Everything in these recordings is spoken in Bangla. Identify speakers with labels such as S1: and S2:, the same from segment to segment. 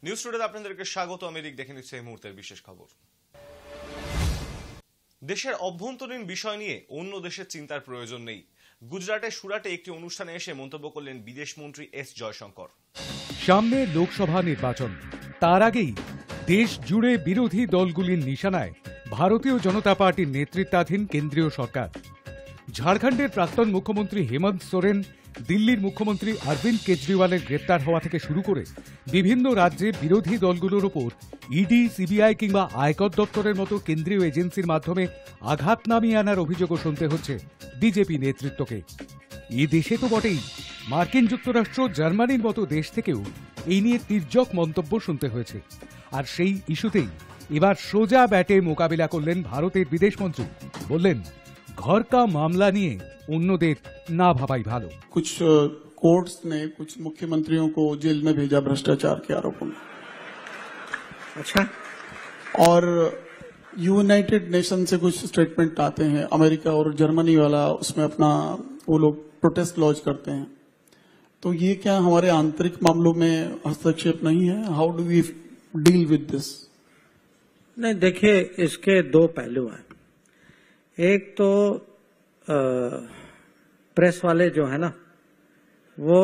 S1: নিউজ টুডেতে আপনাদেরকে স্বাগত। আমি রিক, দেখে নিচ্ছি এই মুহূর্তের বিশেষ খবর। দেশের অভ্যন্তরীণ বিষয় নিয়ে অন্য দেশের চিন্তার প্রয়োজন নেই। গুজরাটের সুরাটে একটি অনুষ্ঠানে এসে মন্তব্য করলেন বিদেশমন্ত্রী এস জয়শঙ্কর।
S2: সামনে লোকসভা নির্বাচন, তার আগেই দেশ জুড়ে বিরোধী দলগুলির নিশানায় ভারতীয় জনতা পার্টির নেতৃত্বাধীন কেন্দ্রীয় সরকার। ঝাড়খণ্ডের প্রাক্তন মুখ্যমন্ত্রী হেমন্ত সোরেন, দিল্লির মুখ্যমন্ত্রী অরবিন্দ কেজরিওয়ালের গ্রেপ্তার হওয়া থেকে শুরু করে বিভিন্ন রাজ্যে বিরোধী দলগুলোর ওপর ইডি, সিবিআই কিংবা আয়কর দপ্তরের মতো কেন্দ্রীয় এজেন্সির মাধ্যমে আঘাত নামিয়ে আনার অভিযোগও শুনতে হচ্ছে বিজেপি নেতৃত্বকে। এই দেশে তো বটেই, মার্কিন যুক্তরাষ্ট্র, জার্মানির মতো দেশ থেকেও এই নিয়ে তির্যক মন্তব্য শুনতে হয়েছে। আর সেই ইস্যুতেই এবার সোজা ব্যাটে মোকাবিলা করলেন ভারতের বিদেশমন্ত্রী। বললেন, घर का मामला নিয়ে অন্যদের না ভাবাই ভালো।
S3: कुछ कोर्ट्स ने कुछ मुख्यमंत्रियों को जेल में भेजा भ्रष्टाचार के आरोपों में। अच्छा। और यूनाइटेड नेशन से कुछ स्टेटमेंट आते हैं, अमेरिका और जर्मनी वाला, उसमें अपना वो लोग प्रोटेस्ट लॉन्च करते हैं। तो ये क्या हमारे आंतरिक मामलों में हस्तक्षेप नहीं है? How do we deal with this?
S4: नहीं, देखिए, इसके दो पहलू हैं। एक तो प्रेस वाले जो है ना, वो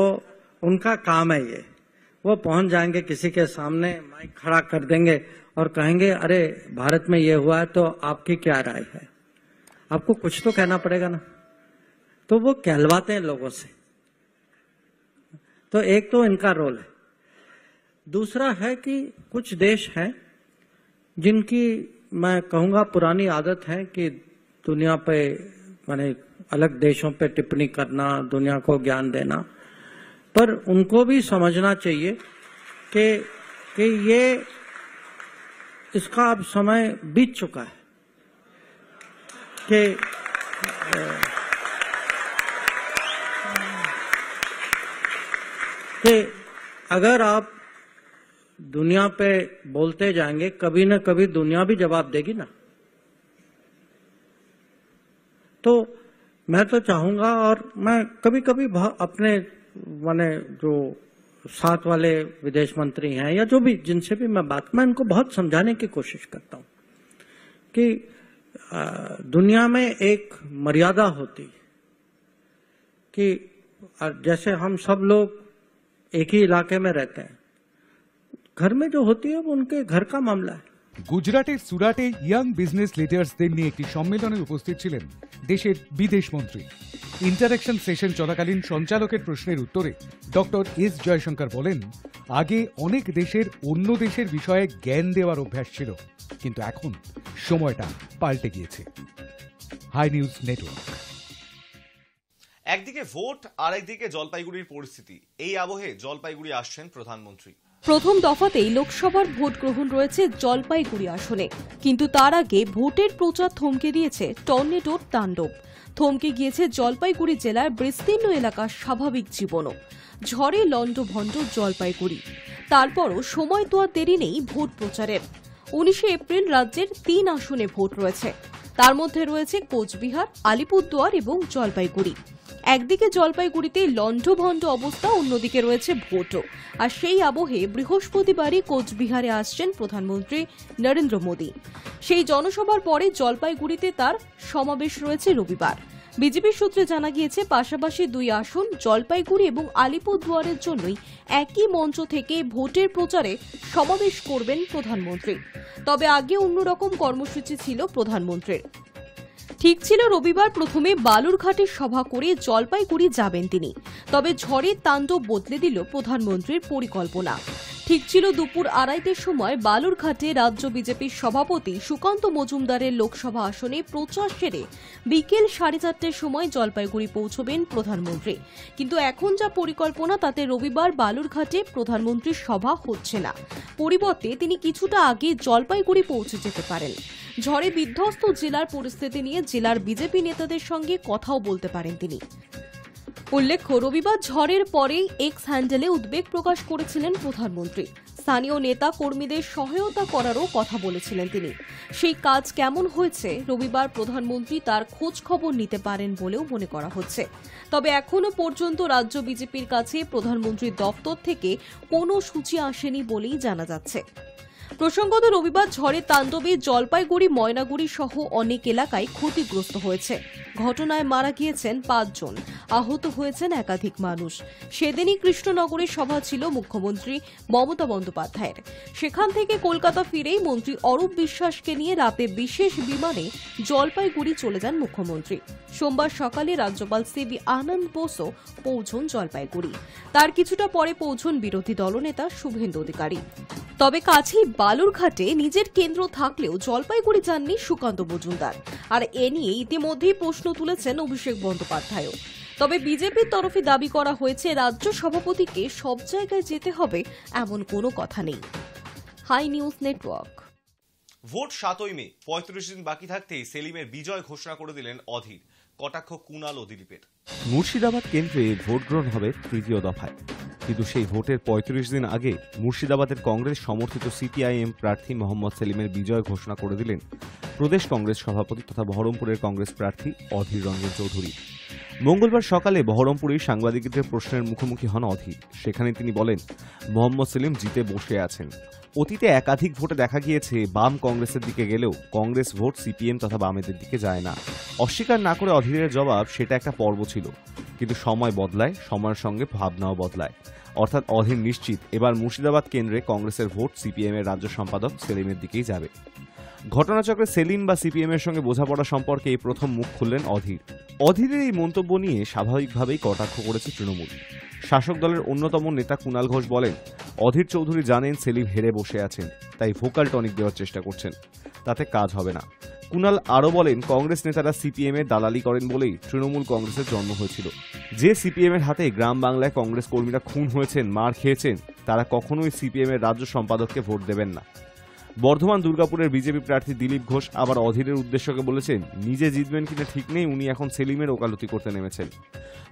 S4: उनका काम है ये, वो पहुंच जाएंगे किसी के सामने, माइक खड़ा कर देंगे और कहेंगे, अरे भारत में ये हुआ है तो आपकी क्या राय है। आपको कुछ तो कहना पड़ेगा ना, तो वो कहलवाते हैं लोगों से। तो एक तो इनका रोल है। दूसरा है कि कुछ देश हैं जिनकी, मैं कहूंगा, पुरानी आदत है कि दुनिया पे, माने अलग देशों पे टिप्पणी करना, दुनिया को ज्ञान देना। पर उनको भी समझना चाहिए कि ये, इसका अब समय बीत चुका है कि अगर आप दुनिया पे बोलते जाएंगे, कभी न कभी दुनिया भी जवाब देगी ना। तो मैं तो चाहूंगा, और मैं कभी कभी अपने माने जो साथ वाले विदेश मंत्री हैं या जो भी, जिनसे भी मैं इनको बहुत समझाने की कोशिश करता हूं कि दुनिया में एक मर्यादा होती कि जैसे हम सब लोग एक ही इलाके में रहते हैं, घर में जो होती है वो उनके घर का मामला है।
S2: গুজরাটের সুরাটে ইয়াং বিজনেস লিডার্সদের নিয়ে একটি সম্মেলনে উপস্থিত ছিলেন দেশের বিদেশমন্ত্রী। ইন্টারাকশন সেশন চলাকালীন সঞ্চালকের প্রশ্নের উত্তরে ডক্টর এস জয়শঙ্কর বলেন, আগে অনেক দেশের অন্য দেশের বিষয়ে জ্ঞান দেওয়ার অভ্যাস ছিল, কিন্তু এখন সময়টা পাল্টে গিয়েছে। High news network.
S1: একদিকে ভোট আর একদিকে জলপাইগুড়ির পরিস্থিতি, এই আবহে জলপাইগুড়ি আসছেন প্রধানমন্ত্রী।
S5: প্রথম দফাতেই লোকসভার ভোট গ্রহণ রয়েছে জলপাইগুড়ি আসনে, কিন্তু তার আগে ভোটের প্রচার থমকে দিয়েছে টর্নেডোর তাণ্ডব। থমকে গিয়েছে জলপাইগুড়ি জেলার বিস্তীর্ণ এলাকার স্বাভাবিক জীবনও। ঝড়ে লণ্ডভণ্ড জলপাইগুড়ি। তারপরও সময় তো আর দেরি নেই ভোট প্রচারের। 19 এপ্রিল রাজ্যের 3 আসনে ভোট রয়েছে। তার মধ্যে রয়েছে কোচবিহার, আলিপুরদুয়ার এবং জলপাইগুড়ি। একদিকে জলপাইগুড়িতে লণ্ডভণ্ড অবস্থা, অন্যদিকে রয়েছে ভোটও। আর সেই আবহে বৃহস্পতিবারই কোচবিহারে আসছেন প্রধানমন্ত্রী নরেন্দ্র মোদী। সেই জনসভার পরে জলপাইগুড়িতে তার সমাবেশ রয়েছে রবিবার। বিজেপি সূত্রে জানা গিয়েছে, পাশাপাশি 2 আসন জলপাইগুড়ি এবং আলিপুরদুয়ারের জন্যই একই মঞ্চ থেকে ভোটের প্রচারে সমাবেশ করবেন প্রধানমন্ত্রী। তবে আগে অন্যরকম কর্মসূচি ছিল প্রধানমন্ত্রীর। ঠিক ছিল রবিবার প্রথমে বালুরঘাটে সভা করে জলপাইগুড়ি যাবেন তিনি। তবে ঝড়ের তাণ্ডব বদলে দিল প্রধানমন্ত্রীর পরিকল্পনা। ঠিক ছিল দুপুর 2:30টার সময় বালুরঘাটে রাজ্য বিজেপির সভাপতি সুকান্ত মজুমদারের লোকসভা আসনে প্রচার সেরে বিকেল 4:30টার সময় জলপাইগুড়ি পৌঁছবেন প্রধানমন্ত্রী। কিন্তু এখন যা পরিকল্পনা, তাতে রবিবার বালুরঘাটে প্রধানমন্ত্রীর সভা হচ্ছে না। পরিবর্তে তিনি কিছুটা আগে জলপাইগুড়ি পৌঁছে যেতে পারেন। ঝড়ে বিধ্বস্ত জেলার পরিস্থিতি নিয়ে জেলার বিজেপি নেতাদের সঙ্গে কথাও বলতে পারেন তিনি। উল্লেখ্য, রবিবার ঝড়ের পরেই এক্স হ্যান্ডেলে উদ্বেগ প্রকাশ করেছিলেন প্রধানমন্ত্রী। স্থানীয় নেতা কর্মীদের সহায়তা করারও কথা বলেছিলেন তিনি। সেই কাজ কেমন হয়েছে রবিবার প্রধানমন্ত্রী তার খোঁজ খবর নিতে পারেন বলেও মনে করা হচ্ছে। তবে এখনো পর্যন্ত রাজ্য বিজেপির কাছে প্রধানমন্ত্রীর দপ্তর থেকে কোনো সূচি আসেনি বলেই জানা যাচ্ছে। প্রসঙ্গত, রবিবার ঝড়ের তাণ্ডবে জলপাইগুড়ি, ময়নাগুড়ি সহ অনেক এলাকায় ক্ষতিগ্রস্ত হয়েছে। ঘটনায় মারা গিয়েছেন 5 জন, আহত হয়েছেন একাধিক মানুষ। সেদিনই কৃষ্ণনগরে সভা ছিল মুখ্যমন্ত্রী মমতা বন্দ্যোপাধ্যায়ের। সেখান থেকে কলকাতা ফিরেই মন্ত্রী অরূপ বিশ্বাসকে নিয়ে রাতে বিশেষ বিমানে জলপাইগুড়ি চলে যান মুখ্যমন্ত্রী। সোমবার সকালে রাজ্যপাল সিবি আনন্দ বোসও পৌঁছন জলপাইগুড়ি। তার কিছুটা পরে পৌঁছন বিরোধী দলনেতা শুভেন্দু অধিকারী। তবে কাছেই বালুরঘাটে নিজের কেন্দ্র থাকলেও জলপাইগুড়ি যাননি সুকান্ত মজুমদার। আর এ নিয়ে ইতিমধ্যেই প্রশ্ন তুলেছেন অভিষেক বন্দ্যোপাধ্যায়ও। তবে বিজেপির তরফে দাবি করা হয়েছে রাজ্য সভাপতিকে সব জায়গায় যেতে হবে এমন কোনো কথা নেই। High news network.
S1: ভোট 7ই মে, 35 দিন বাকি থাকতেই সেলিমের বিজয় ঘোষণা করে দিলেন অধীর। কটাক্ষ কুণাল ও দিলীপের।
S6: মুর্শিদাবাদ কেন্দ্রে ভোট গ্রহণ হবে তৃতীয় দফায়, কিন্তু সেই ভোটের 35 দিন আগে মুর্শিদাবাদের কংগ্রেস সমর্থিত সিপিআইএম প্রার্থী মোহাম্মদ সেলিমের বিজয় ঘোষণা করে দিলেন প্রদেশ কংগ্রেস সভাপতি তথা বহরমপুরের কংগ্রেস প্রার্থী অধীর রঞ্জন চৌধুরী। মঙ্গলবার সকালে বহরমপুরেই সাংবাদিকদের প্রশ্নের মুখোমুখি হন অধীর। সেখানে তিনি বলেন, মোহাম্মদ সেলিম জিতে বসে আছেন। অতীতে একাধিক ভোটে দেখা গিয়েছে বাম কংগ্রেসের দিকে গেলেও কংগ্রেস ভোট সিপিএম তথা বামেদের দিকে যায় না। অস্বীকার না করে অধীরের জবাব, সেটা একটা পর্ব ছিল, কিন্তু সময় বদলায়, সময়ের সঙ্গে ভাবনাও বদলায়। অর্থাৎ অধীর নিশ্চিত এবার মুর্শিদাবাদ কেন্দ্রে কংগ্রেসের ভোট সিপিএম এর রাজ্য সম্পাদক সেলিমের দিকেই যাবে। ঘটনাচক্রে সেলিম বা সিপিএম এর সঙ্গে বোঝাপড়া সম্পর্কে এই প্রথম মুখ খুললেন অধীর। অধীরের এই মন্তব্য নিয়ে স্বাভাবিকভাবেই কটাক্ষ করেছে তৃণমূল। শাসক দলের অন্যতম নেতা কুণাল ঘোষ বলেন, অধীর চৌধুরী জানেন সেলিম হেরে বসে আছেন, তাই ভোকাল টনিক দেওয়ার চেষ্টা করছেন, তাতে কাজ হবে না। কুণাল আরও বলেন, কংগ্রেস নেতারা সিপিএম এর দালালি করেন বলেই তৃণমূল কংগ্রেসের জন্ম হয়েছিল। যে সিপিএম এর হাতে গ্রাম বাংলায় কংগ্রেস কর্মীরা খুন হয়েছেন, মার খেয়েছেন, তারা কখনোই সিপিএম এর রাজ্য সম্পাদককে ভোট দেবেন না। বর্ধমান দুর্গাপুরের বিজেপি প্রার্থী দিলীপ ঘোষ আবার অধীরের উদ্দেশ্যকে বলেছেন, নিজে জিতবেন কিনা ঠিক নেই, উনি এখন সেলিমের ওকালতি করতে নেমেছেন।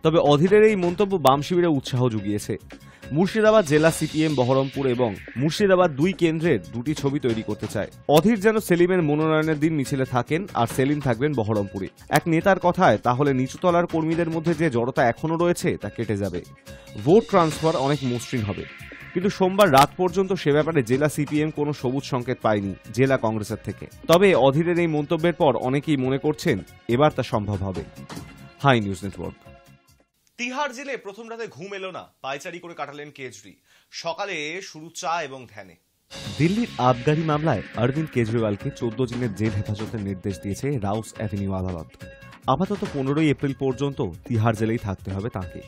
S6: তবে অধীরের এই মন্তব্য বাম শিবিরে উৎসাহ জুগিয়েছে। মুর্শিদাবাদ জেলা সিপিএম বহরমপুর এবং মুর্শিদাবাদ 2 কেন্দ্রের 2টি ছবি তৈরি করতে চায়। অধীর যেন সেলিমের মনোনয়নের দিন মিছিলে থাকেন আর সেলিম থাকবেন বহরমপুরে। এক নেতার কথায়, তাহলে নিচুতলার কর্মীদের মধ্যে যে জড়তা এখনো রয়েছে তা কেটে যাবে, ভোট ট্রান্সফার অনেক মসৃণ হবে। কিন্তু সোমবার রাত পর্যন্ত সে ব্যাপারে জেলা সিপিএম কোনো সবুজ সংকেত পায়নি জেলা কংগ্রেসের থেকে। তবে অধীরের এই মন্তব্যের পর অনেকেই মনে করছেন এবার তা সম্ভব হবে। High news network.
S1: তিহার জেলে প্রথম রাতে ঘুম এলো না, পায়চারি করে কাটালেন কেজরি। সকালে শুরু চা এবং ধ্যানে।
S6: দিল্লির আবগারি মামলায় অরবিন্দ কেজরিওয়ালকে 14 দিনের জেল হেফাজতের নির্দেশ দিয়েছে রাউস অ্যাভিনিউ আদালত। আপাতত 15 এপ্রিল পর্যন্ত তিহার জেলেই থাকতে হবে তাঁকে।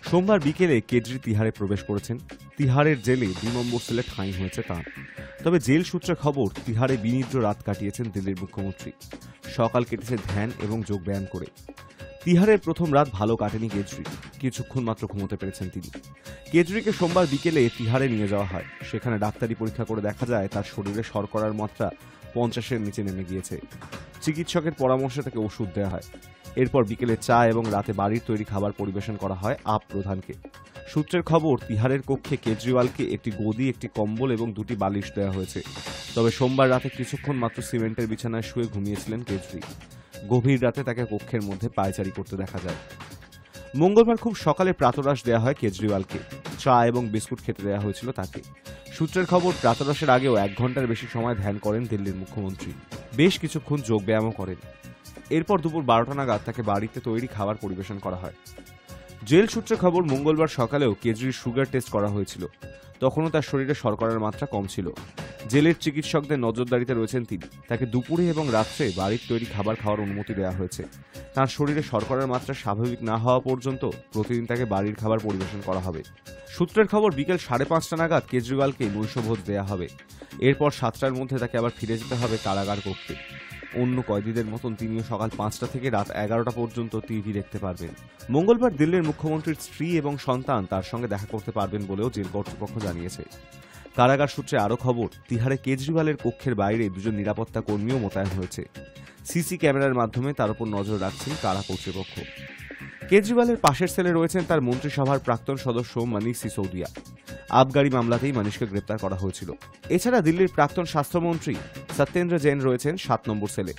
S6: সোমবার বিকেলে কেজরি তিহারে প্রবেশ করেছেন। তিহারের জেলে 2 নম্বর সেলে ঠাঁই হয়েছে তাঁর। তবে জেল সূত্রে খবর, তিহারে বিনিদ্র রাত কাটিয়েছেন দিল্লির মুখ্যমন্ত্রী। সকাল কেটেছে ধ্যান এবং যোগব্যায়াম করে। তিহারের প্রথম রাত ভালো কাটেনি কেজরি, কিছুক্ষণ মাত্র ঘুমোতে পেরেছেন তিনি। কেজরিকে সোমবার বিকেলে তিহারে নিয়ে যাওয়া হয়। সেখানে ডাক্তারি পরীক্ষা করে দেখা যায় তার শরীরে শর্করার মাত্রা 50-এর নিচে নেমে গিয়েছে। চিকিৎসকের পরামর্শে তাকে ওষুধ দেওয়া হয়। এরপর বিকেলে চা এবং রাতে বাড়ির তৈরি খাবার পরিবেশন করা হয় আপ প্রধানকে। সূত্রের খবর, তিহারের কক্ষে কেজরিওয়ালকে একটি গদি, একটি কম্বল এবং 2টি বালিশ দেওয়া হয়েছে। তবে সোমবার রাতে কিছুক্ষণ মাত্র সিমেন্টের বিছানায় শুয়ে ঘুমিয়েছিলেন কেজরি। গভীর রাতে তাকে কক্ষের মধ্যে পায়চারি করতে দেখা যায়। মঙ্গলবার খুব সকালে প্রাতরাশ দেওয়া হয় কেজরিওয়ালকে। চা এবং বিস্কুট খেতে দেওয়া হয়েছিল তাকে। সূত্রের খবর, প্রাতরাশের আগেও 1 ঘন্টার বেশি সময় ধ্যান করেন দিল্লির মুখ্যমন্ত্রী। বেশ কিছুক্ষণ যোগব্যায়ামও করেন। এরপর দুপুর 12টা নাগাদ তাকে বাড়িতে তৈরি খাবার পরিবেশন করা হয়। জেল সূত্রে খবর, মঙ্গলবার সকালেও কেজরির সুগার টেস্ট করা হয়েছিল। তখনও তার শরীরে শর্করার মাত্রা কম ছিল। জেলের চিকিৎসকদের নজরদারিতে রয়েছেন তিনি। তাকে দুপুরে এবং রাত্রে বাড়ির তৈরি খাবার খাওয়ার অনুমতি দেওয়া হয়েছে। তার শরীরে শর্করার মাত্রা স্বাভাবিক না হওয়া পর্যন্ত প্রতিদিন তাকে বাড়ির খাবার পরিবেশন করা হবে। সূত্রের খবর, বিকেল 5:30 নাগাদ কেজরিওয়ালকে নৈশভোজ দেওয়া হবে। এরপর 7টার মধ্যে তাকে আবার ফিরে যেতে হবে কারাগার কক্ষে। অন্য কয়েদিদের মতন তিনিও সকাল 5টা থেকে রাত 11টা পর্যন্ত টিভি দেখতে পারবেন। মঙ্গলবার দিল্লির মুখ্যমন্ত্রীর স্ত্রী এবং সন্তান তার সঙ্গে দেখা করতে পারবেন বলেও জেল কর্তৃপক্ষ জানিয়েছে। কারাগার সূত্রে আরও খবর, তিহারে কেজরিওয়ালের কক্ষের বাইরে 2 জন নিরাপত্তা কর্মীও মোতায়েন হয়েছে। সিসি ক্যামেরার মাধ্যমে তার উপর নজর রাখছেন কারা কর্তৃপক্ষ। কেজরিওয়ালের পাশের সেলে রয়েছেন তার মন্ত্রিসভার প্রাক্তন সদস্য মনীষ সিসোদিয়া। আবগারি মামলাতেই মনীষকে গ্রেপ্তার করা হয়েছিল। এছাড়া দিল্লির প্রাক্তন স্বাস্থ্যমন্ত্রী সত্যেন্দ্র জৈন রয়েছেন 7 নম্বর সেলে।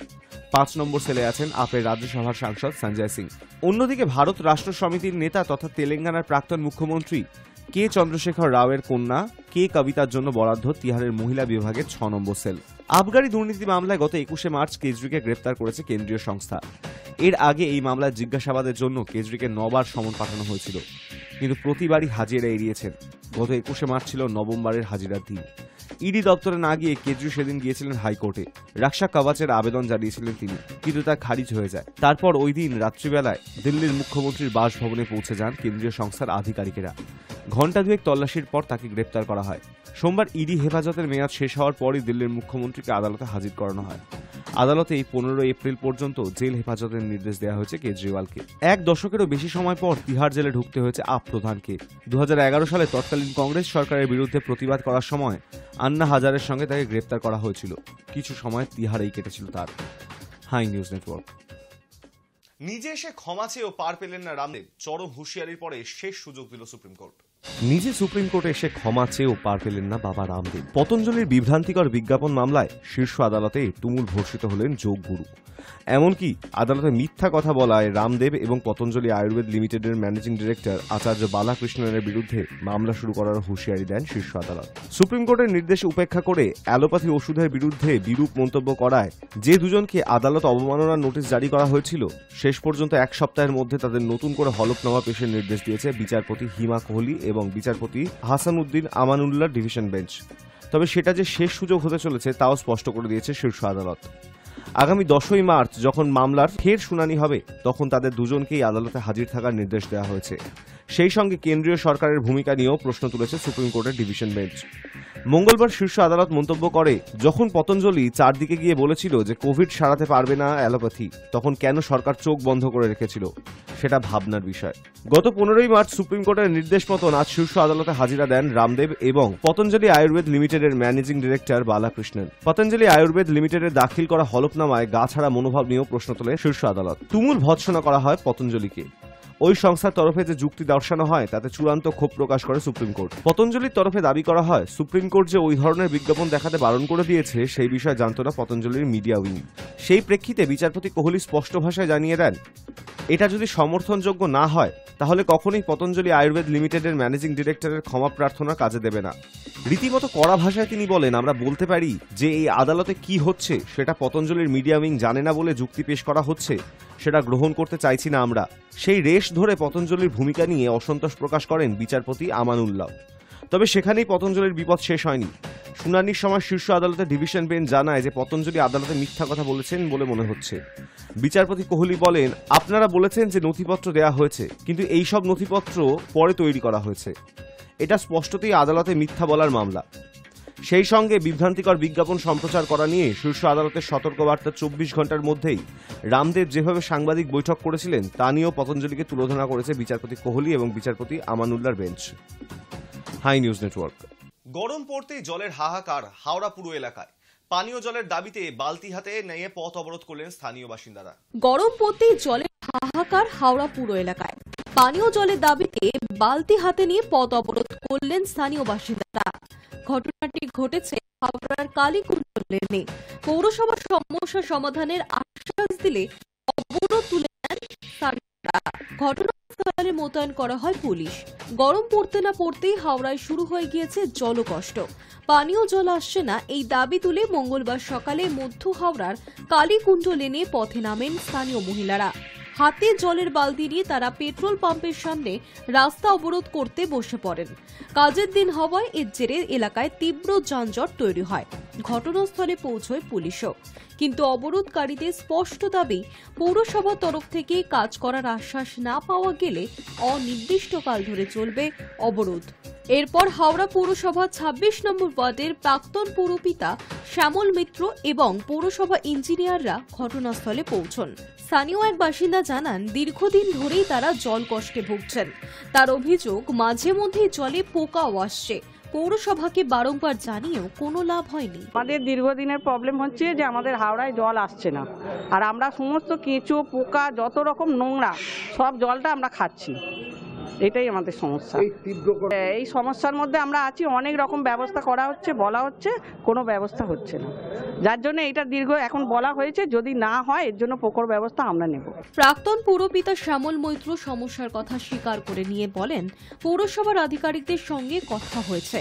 S6: 5 নম্বর সেলে আছেন আপের রাজ্যসভার সাংসদ সঞ্জয় সিং। অন্যদিকে ভারত রাষ্ট্র সমিতির নেতা তথা তেলেঙ্গানার প্রাক্তন মুখ্যমন্ত্রী কে চন্দ্রশেখর রাওয়ের কন্যা কে কবিতার জন্য বরাদ্দ তিহারের মহিলা বিভাগের 6 নম্বর সেল। আবগারি দুর্নীতি মামলায় গত 21শে মার্চ কেজরিকে গ্রেপ্তার করেছে কেন্দ্রীয় সংস্থা। এর আগে এই মামলায় জিজ্ঞাসাবাদের জন্য কেজরিকে 9 বার সমন পাঠানো হয়েছিল, কিন্তু প্রতিবারই হাজিরা এড়িয়েছেন। গত 21শে মার্চ ছিল নবমবারের হাজিরার দিন। ইডি দপ্তরে না গিয়ে কেজরি সেদিন গিয়েছিলেন হাইকোর্টে। রক্ষা কবচের আবেদন জানিয়েছিলেন তিনি, কিন্তু তা খারিজ হয়ে যায়। তারপর ওই দিন রাত্রিবেলায় দিল্লির মুখ্যমন্ত্রীর বাসভবনে পৌঁছে যান কেন্দ্রীয় সংস্থার আধিকারিকেরা। ঘণ্টা দুয়েক তল্লাশির পর তাকে গ্রেপ্তার করা হয়। সোমবার ইডি হেফাজতের মেয়াদ শেষ হওয়ার পরই দিল্লির মুখ্যমন্ত্রীকে আদালতে হাজির করানো হয়। আদালতে এই 15 এপ্রিল পর্যন্ত জেল হেফাজতের নির্দেশ দেওয়া হয়েছে কেজরিওয়ালকে। 1 দশকেরও বেশি সময় পর তিহার জেলে ঢুকতে হয়েছে আপ প্রধানকে। 2011 সালে তৎকালীন কংগ্রেস সরকারের বিরুদ্ধে প্রতিবাদ করার সময় আন্না হাজারের সঙ্গে তাকে গ্রেপ্তার করা হয়েছিল। কিছু সময় তিহারেই কেটেছিল তার। High news network.
S1: নিজে এসে ক্ষমা চেয়েও পার পেলেন না রামদেব। চরম হুঁশিয়ারির পরে শেষ সুযোগ দিল সুপ্রিম কোর্ট।
S6: নিজে সুপ্রিম কোর্টে এসে ক্ষমা চেয়েও পার পেলেন না বাবা রামদেব। পতঞ্জলির বিভ্রান্তিকর বিজ্ঞাপন মামলায় শীর্ষ আদালতে তুমুল ভর্ষিত হলেন যোগগুরু। এমনকি আদালতে মিথ্যা কথা বলায় রামদেব এবং পতঞ্জলি আয়ুর্বেদ লিমিটেডের ম্যানেজিং ডিরেক্টর আচার্য বালাকৃষ্ণনের বিরুদ্ধে মামলা শুরু করার হুঁশিয়ারি দেন শীর্ষ আদালত। সুপ্রিম কোর্টের নির্দেশ উপেক্ষা করে অ্যালোপ্যাথি ওষুধের বিরুদ্ধে বিরূপ মন্তব্য করায় যে দুজনকে আদালত অবমাননার নোটিশ জারি করা হয়েছিল, শেষ পর্যন্ত 1 সপ্তাহের মধ্যে তাদের নতুন করে হলফনামা পেশের নির্দেশ দিয়েছে বিচারপতি হিমা কোহলি এবং বিচারপতি হাসানুদ্দিন আমানুল্লাহ ডিভিশন বেঞ্চ। তবে সেটা যে শেষ সুযোগ হতে চলেছে তাও স্পষ্ট করে দিয়েছে শীর্ষ আদালত। আগামী 10ই মার্চ যখন মামলার ফের শুনানি হবে, তখন তাদের দুজনকেই আদালতে হাজির থাকার নির্দেশ দেওয়া হয়েছে। সেই সঙ্গে কেন্দ্রীয় সরকারের ভূমিকা নিয়েও প্রশ্ন তুলেছে সুপ্রিম কোর্টের ডিভিশন বেঞ্চ। মঙ্গলবার শীর্ষ আদালত মন্তব্য করে, যখন পতঞ্জলি চারদিকে গিয়ে বলেছিল যে কোভিড সারাতে পারবে না অ্যালোপ্যাথি, তখন কেন সরকার চোখ বন্ধ করে রেখেছিল, সেটা ভাবনার বিষয়। গত 15ই মার্চ সুপ্রিম কোর্টের নির্দেশ মতন আজ শীর্ষ আদালতে হাজিরা দেন রামদেব এবং পতঞ্জলি আয়ুর্বেদ লিমিটেডের ম্যানেজিং ডিরেক্টর বালাকৃষ্ণন। পতঞ্জলি আয়ুর্বেদ লিমিটেডের দাখিল করা হলফনামায় গা ছাড়া মনোভাব নিয়েও প্রশ্ন তোলে শীর্ষ আদালত। তুমুল ভৎসনা করা হয় পতঞ্জলিকে। ওই সংস্থার তরফে যে যুক্তি দর্শানো হয় তাতে চূড়ান্ত ক্ষোভ প্রকাশ করে সুপ্রিম কোর্ট। পতঞ্জলির তরফে দাবি করা হয়, সুপ্রিম কোর্ট যে ওই ধরনের বিজ্ঞাপন দেখাতে বারণ করে দিয়েছে সেই বিষয়ে জানত না পতঞ্জলির মিডিয়া উইং। সেই প্রেক্ষিতে বিচারপতি কোহলি স্পষ্ট ভাষায় জানিয়ে দেন, এটা যদি সমর্থনযোগ্য না হয় তাহলে কখনোই পতঞ্জলি আয়ুর্বেদ লিমিটেডের ম্যানেজিং ডিরেক্টরের ক্ষমা প্রার্থনা কাজে দেবে না। রীতিমতো কড়া ভাষায় তিনি বলেন, আমরা বলতে পারি যে এই আদালতে কি হচ্ছে সেটা পতঞ্জলির মিডিয়া উইং জানে না বলে যুক্তি পেশ করা হচ্ছে, সেটা গ্রহণ করতে চাইছি না আমরা। সেই রেশ ধরে পতঞ্জলির ভূমিকা নিয়ে অসন্তোষ প্রকাশ করেন বিচারপতি আমানুল্লাহ। তবে সেখানেই পতঞ্জলির বিপদ শেষ হয়নি। শুনানির সময় শীর্ষ আদালতের ডিভিশন বেঞ্চ জানায় যে পতঞ্জলি আদালতে মিথ্যা কথা বলেছেন বলে মনে হচ্ছে। বিচারপতি কোহলি বলেন, আপনারা বলেছেন যে নথিপত্র দেয়া হয়েছে, কিন্তু এই সব নথিপত্র পরে তৈরি করা হয়েছে। এটা স্পষ্টতই আদালতে মিথ্যা বলার মামলা। সেই সঙ্গে বিভ্রান্তিকর বিজ্ঞাপন সম্প্রচার করা নিয়ে শীর্ষ আদালতের সতর্কবার্তা 24 ঘন্টার মধ্যেই রামদেব যেভাবে সাংবাদিক বৈঠক করেছিলেন তা নিয়েও পতঞ্জলিকে তুলোধনা করেছে বিচারপতি কোহলি এবং বিচারপতি আমানুল্লাহর বেঞ্চ। High news network.
S1: গরম পড়তেই জলের হাহাকার হাওড়া পুরো এলাকায়। পানীয় জলের দাবিতে বালতি হাতে নিয়ে পথ অবরোধ করলেন স্থানীয় বাসিন্দারা।
S5: গরম পড়তেই জলের হাহাকার হাওড়া পুরো এলাকায়। পানীয় জলের দাবিতে বালতি হাতে নিয়ে পথ অবরোধ করলেন স্থানীয় বাসিন্দারা। ঘটনাটি ঘটেছে হাওড়ার কালীকুণ্ড লেনে। পৌরসভার সমস্যা সমাধানের আশ্বাস দিলে অবরোধ তুলে নেন স্থানীয়রা। ঘটনাস্থলে মোতায়েন করা হয় পুলিশ। গরম পড়তে না পড়তেই হাওড়ায় শুরু হয়ে গিয়েছে জলকষ্ট। পানীয় জল আসছে না, এই দাবি তুলে মঙ্গলবার সকালে মধ্য হাওড়ার কালীকুণ্ড লেনে পথে নামেন স্থানীয় মহিলারা। হাতে জলের বালতি নিয়ে তারা পেট্রোল পাম্পের সামনে রাস্তা অবরোধ করতে বসে পড়েন। কাজের দিন হওয়ায় এর জেরে এলাকায় তীব্র যানজট তৈরি হয়। ঘটনাস্থলে পৌঁছয় পুলিশও, কিন্তু অবরোধকারীদের স্পষ্ট দাবি, পৌরসভার তরফ থেকে কাজ করার আশ্বাস না পাওয়া গেলে অনির্দিষ্টকাল ধরে চলবে অবরোধ। এরপর হাওড়া পৌরসভা 26 নম্বর ওয়ার্ডের প্রাক্তন পৌরপিতা শ্যামল মিত্র এবং পৌরসভা ইঞ্জিনিয়াররা ঘটনাস্থলে পৌঁছন। স্থানীয় এক বাসিন্দা জানান, দীর্ঘদিন ধরেই তারা জল কষ্টে ভুগছেন। তার অভিযোগ, মাঝে মধ্যে জলে পোকাও আসছে। পৌরসভাকে বারংবার জানিয়েও কোনো লাভ হয়নি।
S7: আমাদের দীর্ঘদিনের প্রবলেম হচ্ছে যে আমাদের হাওড়ায় জল আসছে না, আর আমরা সমস্ত কেঁচো পোকা যত রকম নোংরা সব জলটা আমরা খাচ্ছি, এটাই আমাদের সমস্যা। এই সমস্যার মধ্যে আমরা আছি, অনেক রকম ব্যবস্থা করা হচ্ছে, বলা হচ্ছে, কোনো ব্যবস্থা হচ্ছে না, যার জন্য এটা দীর্ঘ এখন বলা হয়েছে যদি না হয় এর জন্য প্রকল্প ব্যবস্থা আমরা নেব।
S5: প্রাক্তন পুরপিতা শ্যামল মৈত্র সমস্যার কথা স্বীকার করে নিয়ে বলেন, পৌরসভার আধিকারিকদের সঙ্গে কথা হয়েছে,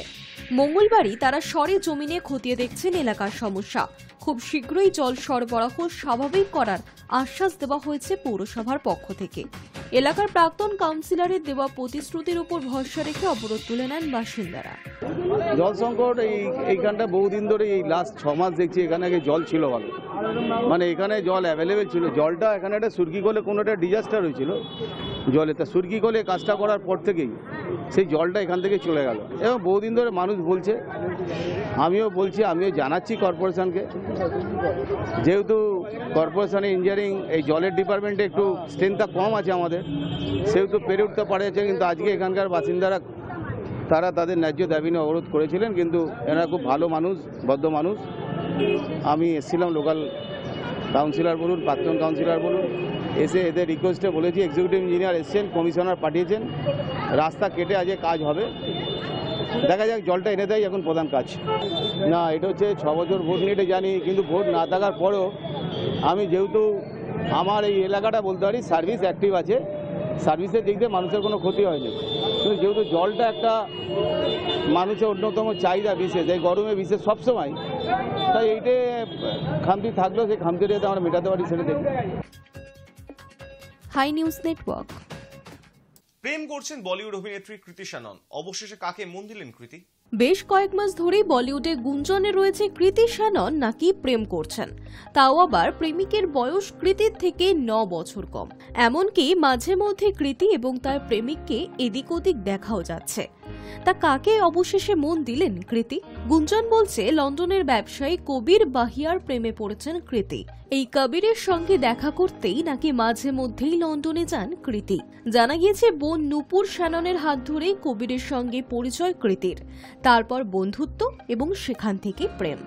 S5: মঙ্গলবারই তারা সরেজমিনে খতিয়ে দেখছেন এলাকার সমস্যা। খুব শীঘ্রই জল সরবরাহ স্বাভাবিক করার আশ্বাস দেওয়া হয়েছে পৌরসভার পক্ষ থেকে। এলাকার প্রাক্তন কাউন্সিলরের দেওয়া প্রতিশ্রুতির উপর ভরসা রেখে অবরোধ তুলে নেন বাসিন্দারা।
S8: জল সংকট এইখানটা বহুদিন ধরে, এই লাস্ট 6 মাস দেখছি এখানে আগে জল ছিল ভালো, মানে এখানে জল অ্যাভেলেবেল ছিল। জলটা এখানে একটা সুরকি কলে কোনো একটা ডিজাস্টার হয়েছিল জলে, তা সুরকি কলে কাজটা করার পর থেকেই সেই জলটা এখান থেকে চলে গেল, এবং বহুদিন ধরে মানুষ বলছে, আমিও বলছি, আমিও জানাচ্ছি কর্পোরেশনকে, যেহেতু কর্পোরেশনে ইঞ্জিনিয়ারিং এই জলের ডিপার্টমেন্টে একটু স্ট্রেংথটা কম আছে আমাদের, সেহেতু পেরে উঠতে পারেছে। কিন্তু আজকে এখানকার বাসিন্দারা তারা তাদের ন্যায্য দাবি নিয়ে অবরোধ করেছিলেন, কিন্তু এরা খুব ভালো মানুষ, ভদ্র মানুষ। আমি এসেছিলাম, লোকাল কাউন্সিলর বলুন, প্রাক্তন কাউন্সিলর বলুন, এসে এদের রিকোয়েস্টে বলেছি, এক্সিকিউটিভ ইঞ্জিনিয়ার এসছেন, কমিশনার পাঠিয়েছেন, রাস্তা কেটে আজকে কাজ হবে, দেখা যাক জলটা এনে দেয় এখন প্রধান কাজ। না, এটা হচ্ছে 6 বছর ভোট নিয়ে এটা জানি, কিন্তু ভোট না থাকার পরেও আমি যেহেতু আমার এই এলাকাটা বলতে পারি সার্ভিস অ্যাক্টিভ আছে, সার্ভিসের দিক দিয়ে মানুষের কোনো ক্ষতি হয়নি, কিন্তু যেহেতু জলটা একটা মানুষের অন্যতম চাহিদা, বিশেষ এই গরমে বিশেষ সবসময়, তাই এইটা খামতি থাকলেও সেই খামতিটা যাতে আমরা মেটাতে পারি সেটা দেখি।
S5: High news network.
S1: প্রেম করছেন বলিউড অভিনেত্রী কৃতি শ্যানন, অবশেষে কাকে মন দিলেন কৃতি?
S5: বেশ কয়েক মাস ধরেই বলিউডে গুঞ্জনে রয়েছে কৃতি শ্যানন নাকি প্রেম করছেন, তাও আবার প্রেমিকের বয়স কৃতির থেকে 9 বছর কম। এমনকি মাঝে মধ্যে কৃতি এবং তার প্রেমিককে এদিক ওদিক দেখাও যাচ্ছে। তা কাকে অবশেষে মন দিলেন কৃতি? গুঞ্জন বলছে লন্ডনের ব্যবসায়ী কবির বাহিয়ার প্রেমে পড়েছেন কৃতি। এই কবিরের সঙ্গে দেখা করতেই নাকি মাঝে মধ্যেই লন্ডনে যান কৃতি। জানা গিয়েছে বোন নূপুর শ্যাননের হাত ধরেই কবিরের সঙ্গে পরিচয় কৃতির, তারপর বন্ধুত্ব এবং সেখান থেকে প্রেম।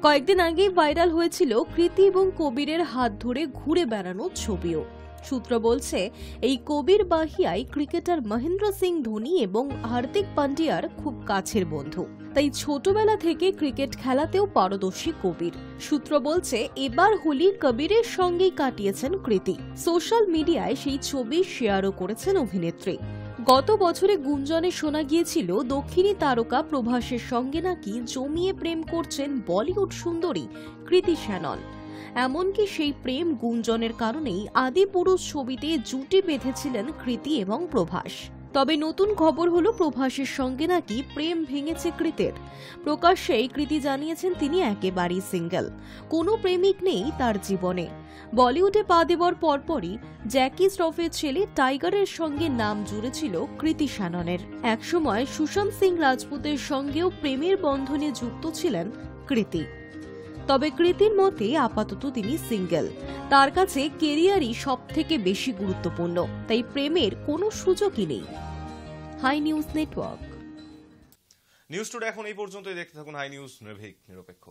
S5: কয়েকদিন আগেই ভাইরাল হয়েছিল কৃতি এবং কবিরের হাত ধরে ঘুরে বেড়ানোর ছবিও। সূত্র বলছে এই কবির বাহিয়ায় ক্রিকেটার মহেন্দ্র সিং ধোনি এবং হার্দিক পান্ডিয়ার খুব কাছের বন্ধু, তাই ছোটবেলা থেকে ক্রিকেট খেলাতেও পারদর্শী কবির। সূত্র বলছে এবার হোলি কবিরের সঙ্গেই কাটিয়েছেন কৃতি। সোশ্যাল মিডিয়ায় সেই ছবি শেয়ারও করেছেন অভিনেত্রী। গত বছরে গুঞ্জনে শোনা গিয়েছিল দক্ষিণী তারকা প্রভাসের সঙ্গে নাকি জমিয়ে প্রেম করছেন বলিউড সুন্দরী কৃতি শ্যানন। এমনকি সেই প্রেম গুঞ্জনের কারণেই আদিপুরুষ ছবিতে জুটি বেঁধেছিলেন কৃতি এবং প্রভাস। তবে নতুন খবর হলো প্রভাসের সঙ্গে নাকি প্রেম ভেঙেছে কৃতির। প্রকাশ্যেই কৃতি জানিয়েছেন তিনি একেবারেই সিঙ্গেল, কোনো প্রেমিক নেই তার জীবনে। বলিউডে পা দেওয়ার পরপরই জ্যাকি শ্রফের ছেলে টাইগারের সঙ্গে নাম জুড়েছিল কৃতি শ্যাননের। একসময় সুশান্ত সিং রাজপুতের সঙ্গেও প্রেমের বন্ধনে যুক্ত ছিলেন কৃতি। তবে কৃতির মতে আপাতত তিনি সিঙ্গেল, তার কাছে কেরিয়ারই সবথেকে বেশি গুরুত্বপূর্ণ, তাই প্রেমের কোনো সুযোগই নেই। High news network.
S1: News today এখন এই পর্যন্তই। দেখতে থাকুন হাই নিউজ, নির্ভীক নিরপেক্ষ।